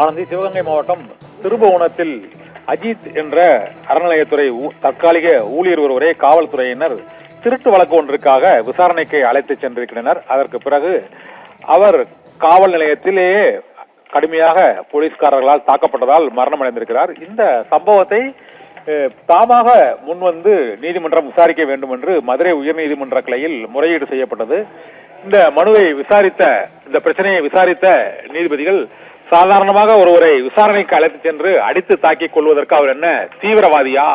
ஆனந்தி, சிவகங்கை மாவட்டம் திருபுவனத்தில் அஜித் என்ற அறநிலையத்துறை தற்காலிக ஊழியர் ஒருவரை காவல்துறையினர் திருட்டு வழக்கு ஒன்றுக்காக விசாரணைக்கு அழைத்து சென்றிருக்கின்றனர். அதற்கு பிறகு அவர் காவல் நிலையத்திலேயே கடுமையாக போலீஸ்காரர்களால் தாக்கப்பட்டதால் மரணம் அடைந்திருக்கிறார். இந்த சம்பவத்தை தாமாக முன்வந்து நீதிமன்றம் விசாரிக்க வேண்டும் என்று மதுரை உயர்நீதிமன்ற கிளையில் முறையீடு செய்யப்பட்டது. இந்த மனுவை இந்த பிரச்சனையை விசாரித்த நீதிபதிகள் சாதாரணமாக ஒருவரை விசாரணைக்கு அழைத்து சென்று அடித்து தாக்கிக் கொள்வதற்கு அவர் என்ன தீவிரவாதியா?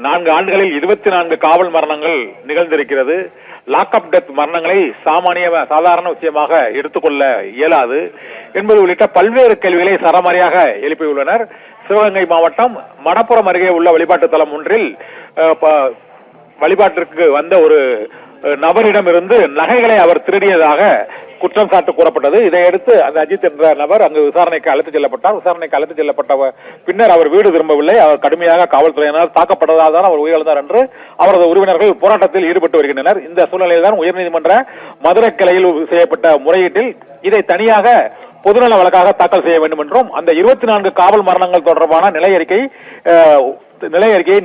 4 ஆண்டுகளில் 24 காவல் மரணங்கள் நிகழ்ந்திருக்கிறது. லாக்அப் டெத் மரணங்களை சாதாரண விஷயமாக எடுத்துக்கொள்ள இயலாது என்பது உள்ளிட்ட பல்வேறு கேள்விகளை சரமாரியாக எழுப்பியுள்ளனர். சிவகங்கை மாவட்டம் மணப்புரம் அருகே உள்ள வழிபாட்டு தலம் ஒன்றில் வழிபாட்டிற்கு வந்த ஒரு நபரிடமிருந்து நகைகளை அவர் திருடியதாக குற்றம் சாட்டு கூறப்பட்டது. இதையடுத்து அந்த அஜித் என்ற நபர் அங்கு விசாரணைக்கு அழைத்து செல்லப்பட்டார். விசாரணைக்கு அழைத்து செல்லப்பட்ட பின்னர் அவர் வீடு திரும்பவில்லை. அவர் கடுமையாக காவல்துறையினர் தாக்கப்பட்டதால் தான் அவர் உயிரிழந்தார் என்று அவரது உறவினர்கள் போராட்டத்தில் ஈடுபட்டு வருகின்றனர். இந்த சூழ்நிலையில் தான் உயர்நீதிமன்ற மதுரை கிளையில் செய்யப்பட்ட முறையீட்டில் இதை தனியாக பொதுநல வழக்காக தாக்கல் செய்ய வேண்டும் என்றும் அந்த 24 காவல் மரணங்கள் தொடர்பான நிலை அறிக்கையை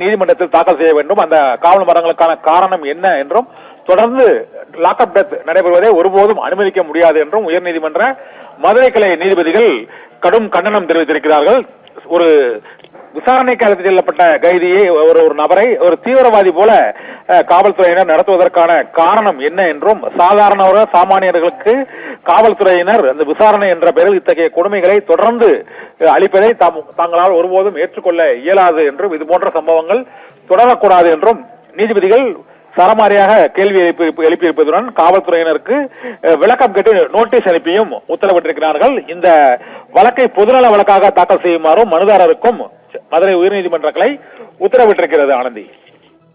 நீதிமன்றத்தில் தாக்கல் செய்ய வேண்டும். அந்த காவல் மரணங்களுக்கான காரணம் என்ன என்றும் தொடர்ந்து லாக்அப் டெத் நடைபெறுவதை ஒருபோதும் அனுமதிக்க முடியாது என்றும் உயர்நீதிமன்ற மதுரை கிளை நீதிபதிகள் கடும் கண்டனம் தெரிவித்திருக்கிறார்கள். ஒரு விசாரணைக்கு அழைத்து செல்லப்பட்ட கைதியை ஒரு நபரை ஒரு தீவிரவாதி போல காவல்துறையினர் நடத்துவதற்கான காரணம் என்ன என்றும் சாமானியர்களுக்கு காவல்துறையினர் அந்த விசாரணை என்ற பெயரில் இத்தகைய கொடுமைகளை தொடர்ந்து அளிப்பதை தாங்களால் ஒருபோதும் ஏற்றுக்கொள்ள இயலாது என்றும் இது போன்ற சம்பவங்கள் தொடரக்கூடாது என்றும் நீதிபதிகள் சரமாரியாக கேள்வி எழுப்பியிருப்பதுடன் காவல்துறையினருக்கு விளக்கம் கேட்டு நோட்டீஸ் அனுப்பியும் உத்தரவிட்டிருக்கிறார்கள். இந்த வழக்கை பொதுநல வழக்காக தாக்கல் செய்யுமாறும் மனுதாரருக்கும் மதுரை உயர்நீதிமன்ற கிளை உத்தரவிட்டிருக்கிறது. ஆனந்தி.